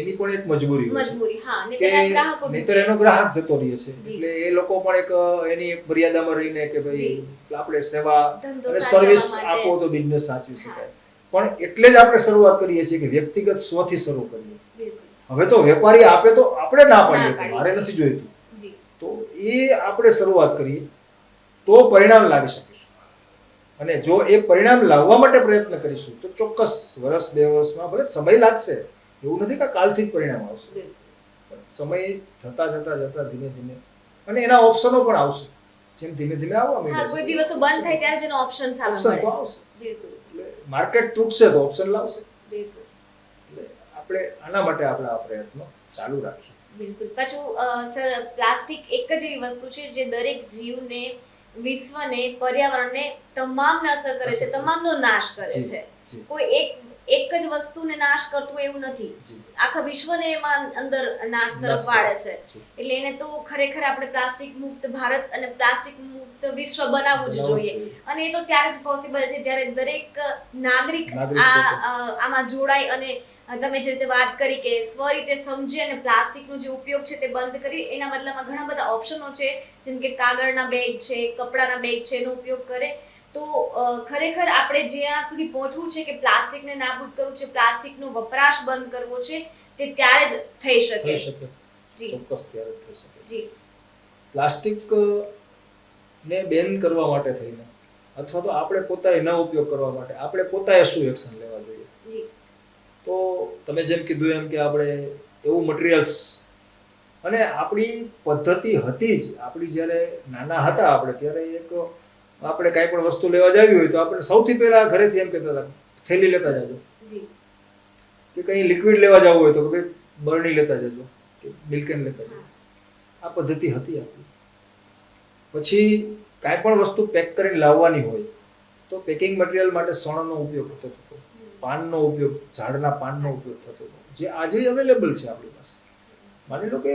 એની પણ એક મજબૂરી હોય છે. મજબૂરી, હા, કે નહીંતર ગ્રાહકો નહીંતર એનો ગ્રાહક જતો રહે છે. એટલે એ લોકો પણ એક એની એક મર્યાદામાં રહીને કે ભાઈ આપણે સેવા ધંધો અને સાચવવા સર્વિસ માટે. આપો તો બિઝનેસ સાચવી શકાય. પણ એટલે જ આપણે શરૂઆત કરીએ છીએ કે વ્યક્તિગત સ્વથી શરૂ કરીએ. બિલકુલ. હવે તો વેપારી આપે તો આપણે ના પાડીએ કે પાડીએ. મારે નથી જોઈતું. જી. તો એ આપણે શરૂઆત કરીએ તો પરિણામ લાવી શકીશું. અને જો એ પરિણામ લાવવા માટે પ્રયત્ન કરીશું તો ચોક્કસ વર્ષ 2 વર્ષમાં, ભલે સમય લાગશે, એવું નથી કે કાલથી જ પરિણામ આવશે, બિલકુલ. સમય જતા ધીમે ધીમે અને એના ઓપ્શનો પણ આવશે. જેમ ધીમે ધીમે આવવા હા, માંડ્યા કોઈ છે. બી વસ્તુ બંધ થાય ત્યારે જેનો ઓપ્શન સામે ઓપ્શન તો મળે. આવશે. બિલકુલ એટલે માર્કેટ તૂટશે તો ઓપ્શન લાવશે. બિલકુલ એટલે આપણે આના માટે આપણે આ પ્રયત્નો ચાલુ રાખીએ. બિલકુલ. પાછું સર, પ્લાસ્ટિક એક જ એવી વસ્તુ છે જે દરેક જીવને, વિશ્વને, પર્યાવરણને તમામને અસર કરે છે, તમામનો નાશ કરે જી, છે. જી. કોઈ એક જ વસ્તુને નાશ કરતું એવું નથી. જી. આખા વિશ્વને એમાં અંદર નાશ તરફ નાશ વાળે કરે છે. છે. એટલે એને તો ખરેખર આપણે પ્લાસ્ટિક મુક્ત ભારત અને પ્લાસ્ટિક મુક્ત વિશ્વ બનાવવું જ જોઈએ. અને એ તો ત્યારે જ પોસિબલ છે જ્યારે દરેક નાગરિક આમાં જોડાય અને તમે જે રીતે વાત કરી કે સ્વરીતે સમજી અને પ્લાસ્ટિકનો જે ઉપયોગ છે તે બંધ કરી એના બદલામાં ઘણા બધા ઓપ્શનો છે, જેમ કે કાગળના બેગ છે, કપડાના બેગ છે, એનો ઉપયોગ કરે તો ખરેખર આપણે જ્યાં સુધી પહોંચવું છે કે પ્લાસ્ટિકને નાબૂદ કરવું છે, પ્લાસ્ટિકનો વપરાશ બંધ કરવો છે, તે ત્યારે જ થઈ શકે. જી, ચોક્કસ ત્યારે થઈ શકે. જી, પ્લાસ્ટિક ને બેન કરવા માટે થઈને અથવા તો આપણે પોતાએ ન ઉપયોગ કરવા માટે આપણે પોતાએ શું એક્શન લેવા જોઈએ? જી, તો તમે જેમ કીધું એમ કે આપણે એવું મટીરિયલ્સ અને આપણી પદ્ધતિ હતી જ. આપણી જ્યારે નાના હતા આપણે ત્યારે આપણે કાંઈ પણ વસ્તુ લેવા જાવી હોય તો આપણે સૌથી પહેલા ઘરેથી એમ કહેતા હતા થેલી લેતા જાજો, જી, કે કંઈ લિક્વિડ લેવા જવું હોય તો કે ભાઈ બરણી લેતા જજો કે મિલ્કેન લેતા જજો. આ પદ્ધતિ હતી આપણી. પછી કાંઈ પણ વસ્તુ પેક કરીને લાવવાની હોય તો પેકિંગ મટીરિયલ માટે શણનો ઉપયોગ થતો હતો, પાનનો ઉપયોગ, ઝાડના પાનનો ઉપયોગ થતો હતો, જે આજે અવેલેબલ છે આપણી પાસે. માની લો કે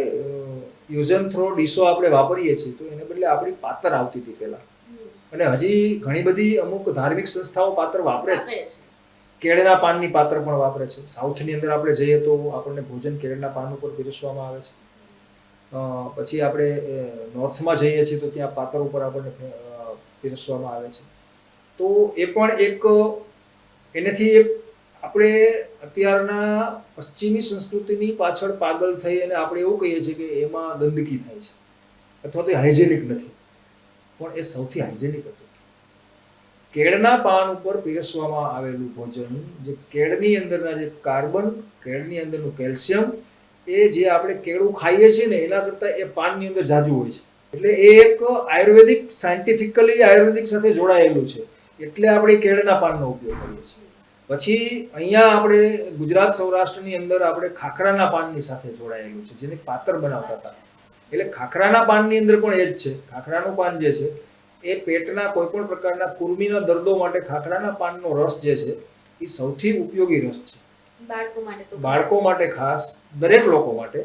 યુઝ એન્ડ થ્રો ડીશો આપણે વાપરીએ છીએ તો એને બદલે આપણી પાતર આવતી હતી પહેલા, અને હજી ઘણી બધી અમુક ધાર્મિક સંસ્થાઓ પાત્ર વાપરે જ છે. કેળના પાનની પાત્ર પણ વાપરે છે. સાઉથની અંદર આપણે જઈએ તો આપણને ભોજન કેળના પાન ઉપર પીરસવામાં આવે છે. પછી આપણે નોર્થમાં જઈએ છીએ તો ત્યાં પાત્ર ઉપર આપણને પીરસવામાં આવે છે. તો એ પણ એક એનાથી એક આપણે અત્યારના પશ્ચિમી સંસ્કૃતિની પાછળ પાગલ થઈ અને આપણે એવું કહીએ છીએ કે એમાં ગંદકી થાય છે અથવા તો હાઇજેનિક નથી, પણ એ સૌથી હાઇજેનિક હતું. કેળના પાન ઉપર પીરસવામાં આવેલું ભોજન, જે કેળની અંદરના જે કાર્બન, કેળની અંદરનું કેલ્શિયમ, એ જે આપણે કેળું ખાઈએ છીએ ને એના કરતાં એ પાનની અંદર જાજુ હોય છે. એટલે એ એક આયુર્વેદિક, સાયન્ટિફિકલી આયુર્વેદિક સાથે જોડાયેલું છે. એટલે આપણે કેળના પાનનો ઉપયોગ કરીએ છીએ. પછી અહીંયા આપણે ગુજરાત સૌરાષ્ટ્રની અંદર આપણે ખાખરાના પાનની સાથે જોડાયેલું છે, જેની પાતર બનાવતા હતા. એટલે ખાખરાના પાનની અંદર પણ એ જ છે. ખાખરાનું પાન જે છે એ પેટના કોઈ પણ પ્રકારના કુર્મીના દર્દો માટે ખાખરાના પાનનો રસ જે છે એ સૌથી ઉપયોગી રસ છે. બાળકો માટે ખાસ, દરેક લોકો માટે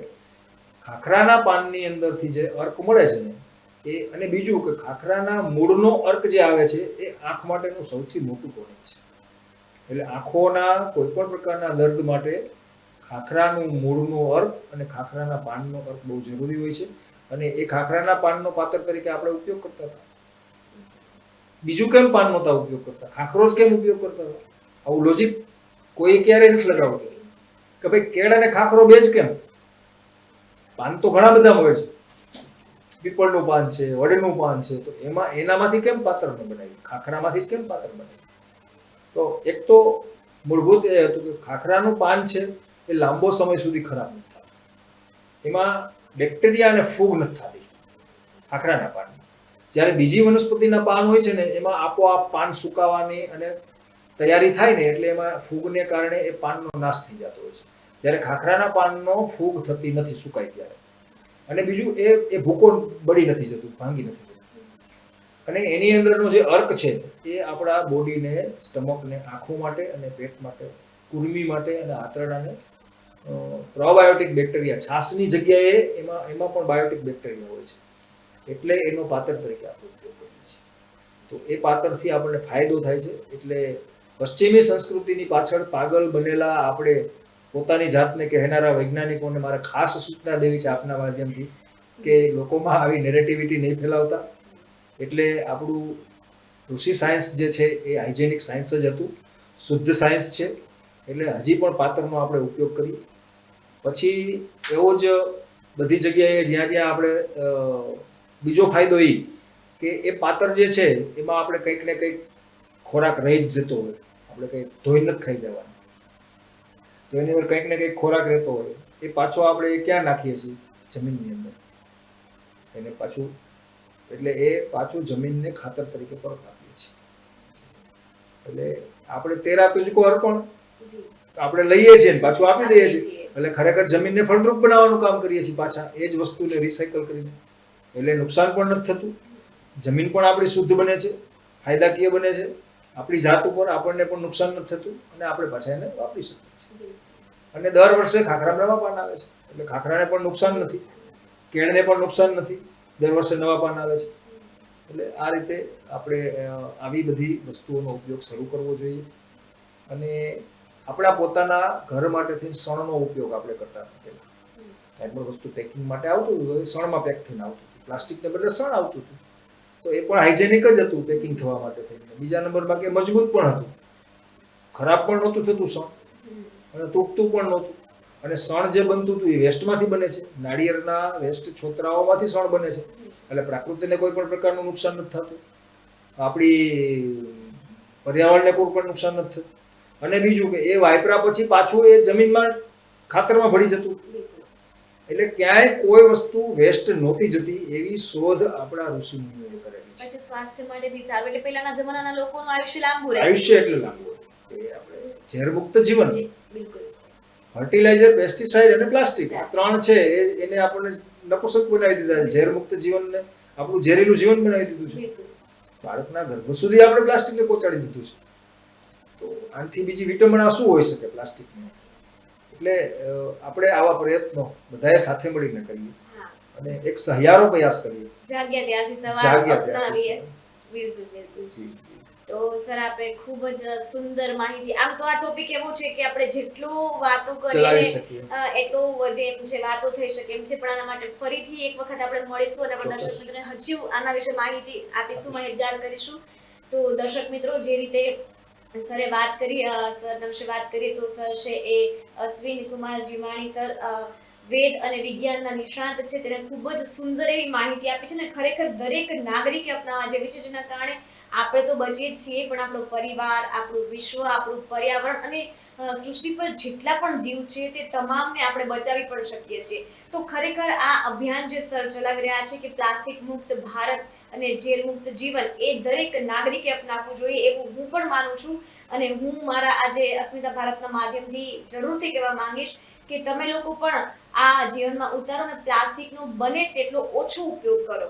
ખાખરાના પાનની અંદરથી જે અર્ક મળે છે ને એ, અને બીજું કે ખાખરાના મૂળનો અર્ક જે આવે છે એ આંખ માટેનું સૌથી મોટું ટોનિક છે. એટલે આંખોના કોઈ પણ પ્રકારના દર્દ માટે ખાખરાનું મૂળનો અર્ક અને ખાખરાના પાનનો અર્ક બહુ જરૂરી હોય છે. અને એ ખાખરાના પાનનો પાત્ર તરીકે આપણે ઉપયોગ કરતા હતા. બીજું કેમ પાન નહોતા ઉપયોગ કરતા? ખાખરો જ કેમ ઉપયોગ કરતા હતા? આવું લોજિક કોઈ ક્યારેય નથી લગાવતું કે ભાઈ કેળ અને ખાખરો બે જ કેમ? પાન તો ઘણા બધા હોય છે. પીપળનું પાન છે, વડનું પાન છે, તો એનામાંથી કેમ પાત્ર ન બનાવ્યું? ખાખરામાંથી જ કેમ પાત્ર બનાવ્યું? તો એક તો મૂળભૂત એ હતું કે ખાખરાનું પાન છે એ લાંબો સમય સુધી ખરાબ નથી થતું. એમાં બેક્ટેરિયા અને ફૂગ નથી થતી ખાખરાના પાનમાં. જ્યારે બીજી વનસ્પતિના પાન હોય છે ને એમાં આપોઆપ પાન સુકાવાની અને તૈયારી થાય ને એટલે એમાં ફૂગને કારણે એ પાનનો નાશ થઈ જતો હોય છે. જ્યારે ખાખરાના પાનનો ફૂગ થતી નથી સુકાય ત્યારે. અને બીજું એ ભૂકો બળી નથી જતું, ભાંગી નથી જતું. અને એની અંદરનો જે અર્ક છે એ આપણા બોડીને, સ્ટમકને, આંખો માટે અને પેટ માટે, કુર્મી માટે અને આંતરડાને પ્રોબાયોટિક બેક્ટેરિયા, છાસની જગ્યાએ એમાં પણ બાયોટિક બેક્ટેરિયા હોય છે. એટલે એનો પાત્ર તરીકે આપણે ઉપયોગ કરીએ છીએ. તો એ પાત્રથી આપણને ફાયદો થાય છે. એટલે પશ્ચિમી સંસ્કૃતિની પાછળ પાગલ બનેલા આપણે પોતાની જાતને કહેનારા વૈજ્ઞાનિકોને મારે ખાસ સૂચના દેવી છે આપના માધ્યમથી કે લોકોમાં આવી નેગેટિવિટી નહીં ફેલાવતા. એટલે આપણું કૃષિ સાયન્સ જે છે એ હાઇજેનિક સાયન્સ જ હતું, શુદ્ધ સાયન્સ છે. એટલે હજી પણ પાત્રનો આપણે ઉપયોગ કરીએ. પછી એવો જ બધી જગ્યાએ જ્યાં જ્યાં આપણે બીજો ફાયદો એ કે એ પાત્ર જે છે એમાં આપણે કંઈક ને કંઈક ખોરાક રહી જ જતો હોય, આપણે કંઈક ધોઈ નથી ખાઈ જવાનું, તો એની અંદર કંઈક ને કંઈક ખોરાક રહેતો હોય, એ પાછો આપણે ક્યાં નાખીએ છીએ? જમીનની અંદર. એને પાછું એટલે એ પાછું જમીનને ખાતર તરીકે પરત આપીએ છીએ. એટલે આપણે તેરા તુજકો અર્પણ જી આપણે લઈએ છીએ ને પાછું આપી દઈએ આપીએ છીએ. છીએ. એટલે ખરેખર જમીનને ફળદ્રુપ બનાવવાનું કામ કરીએ છીએ પાછા એ જ વસ્તુને રિસાયકલ કરીને. એટલે નુકસાન પણ નથી થતું, જમીન પણ આપણી શુદ્ધ બને છે, ફાયદાકીય બને છે, આપણી જાત ઉપર આપણને પણ નુકસાન નથી થતું અને આપણે પાછા એને વાપરી શકીએ છીએ. અને દર વર્ષે ખાખરા નવા પાન આવે છે, એટલે ખાખરાને પણ નુકસાન નથી, કેળને પણ નુકસાન નથી, દર વર્ષે નવા પાન આવે છે. એટલે આ રીતે આપણે આવી બધી વસ્તુઓનો ઉપયોગ શરૂ કરવો જોઈએ. અને આપણા પોતાના ઘર માટે થઈને શણનો ઉપયોગ આપણે કરતા હતા પહેલા. કાંઈ પણ વસ્તુ પેકિંગ માટે આવતું હતું તો એ શણમાં પેક થઈને આવતું હતું, પ્લાસ્ટિકને બદલે શણ આવતું હતું. તો એ પણ હાઇજેનિક જ હતું પેકિંગ થવા માટે થઈને. બીજા નંબરમાં કે મજબૂત પણ હતું, ખરાબ પણ નહોતું થતું શણ, અને તૂટતું પણ નહોતું. અને શણ જે બનતું હતું એ વેસ્ટમાંથી બને છે, નાળિયેરના વેસ્ટ છોતરાઓમાંથી શણ બને છે. એટલે પ્રકૃતિને કોઈ પણ પ્રકારનું નુકસાન નથી થતું, આપણી પર્યાવરણને કોઈ પણ નુકસાન નથી થતું. અને બીજું કે એ વાપર્યા પછી પાછું એ જમીનમાં ખાતરમાં ભળી જતું. એટલે ક્યાંય કોઈ વસ્તુ વેસ્ટ નહોતી જતી એવી શોધ આપણા ઋષિમુનિઓએ કરેલી છે. પછી સ્વાસ્થ્ય માટે બી સારું. એટલે પહેલાના જમાનાના લોકોનું આયુષ્ય લાંબુ રહે. આયુષ્ય એટલે લાંબુ હતું કે આપણે ઝેરમુક્ત જીવન. જી બિલકુલ. ફર્ટિલાઇઝર, પેસ્ટિસાઇડ અને પ્લાસ્ટિક આ ત્રણ છે એને આપણને નપુસક બનાવી દીધા છે. ઝેરમુક્ત જીવનને આપણું ઝેરીલું જીવન બનાવી દીધું છે. બિલકુલ. બાળકના ગર્ભ સુધી આપણે પ્લાસ્ટિકને પહોંચાડી દીધું છે. તો આનાથી બીજી વિટંબણા શું હોઈ શકે પ્લાસ્ટિકની? એટલે આપણે આવા પ્રયત્નો બધાએ સાથે મળીને કરીએ હા. અને એક સહિયારો પ્રયાસ કરીએ. જાગ્યા ત્યારથી સવાર જાગ્યા અપનાવીએ. ત્યારથી બિલકુલ બિલકુલ. જી, જી. તો સર આપે ખૂબ જ સુંદર માહિતી. આમ તો આ ટોપિક એવો છે કે આપણે જેટલું વાતો ચલાવી કરીએ શકીએ. એટલું વધે એમ છે, વાતો થઈ શકે એમ છે. પણ આના માટે ફરીથી એક વખત આપણે મળીશું અને આપણા ચોક્કસ. દર્શક મિત્રોને હજુ આના વિશે માહિતી આપીશું, માહિતગાર કરીશું. તો દર્શક મિત્રો, જે રીતે સરે વાત કરી, સરના વિશે વાત કરીએ તો સર છે એ અશ્વિન કુમાર જીમાણી સર વેદ અને વિજ્ઞાનના નિષ્ણાત છે. તેને ખૂબ જ સુંદર એવી માહિતી આપી છે ને ખરેખર દરેક નાગરિકે અપનાવવા જેવી છે, જેના કારણે આપણે તો બચીએ જ છીએ પણ આપણો પરિવાર, આપણું વિશ્વ, આપણું પર્યાવરણ અને સૃષ્ટિ પર જેટલા પણ જીવ છે તે તમામને આપણે બચાવી પણ શકીએ છીએ. તો ખરેખર આ અભિયાન જે સર ચલાવી રહ્યા છે કે પ્લાસ્ટિક મુક્ત ભારત અને ઝેર મુક્ત જીવન એ દરેક નાગરિકે અપનાવવું જોઈએ એવું હું પણ માનું છું. અને હું મારા આજે અસ્મિતા ભારતના માધ્યમથી જરૂરથી કહેવા માંગીશ કે તમે લોકો પણ આ જીવનમાં ઉતારો અને પ્લાસ્ટિકનો બને તેટલો ઓછો ઉપયોગ કરો.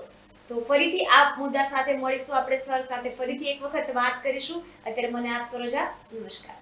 તો ફરીથી આ મુદ્દા સાથે મળીશું આપણે સર સાથે ફરીથી એક વખત વાત કરીશું. અત્યારે મને આપશો રજા. નમસ્કાર.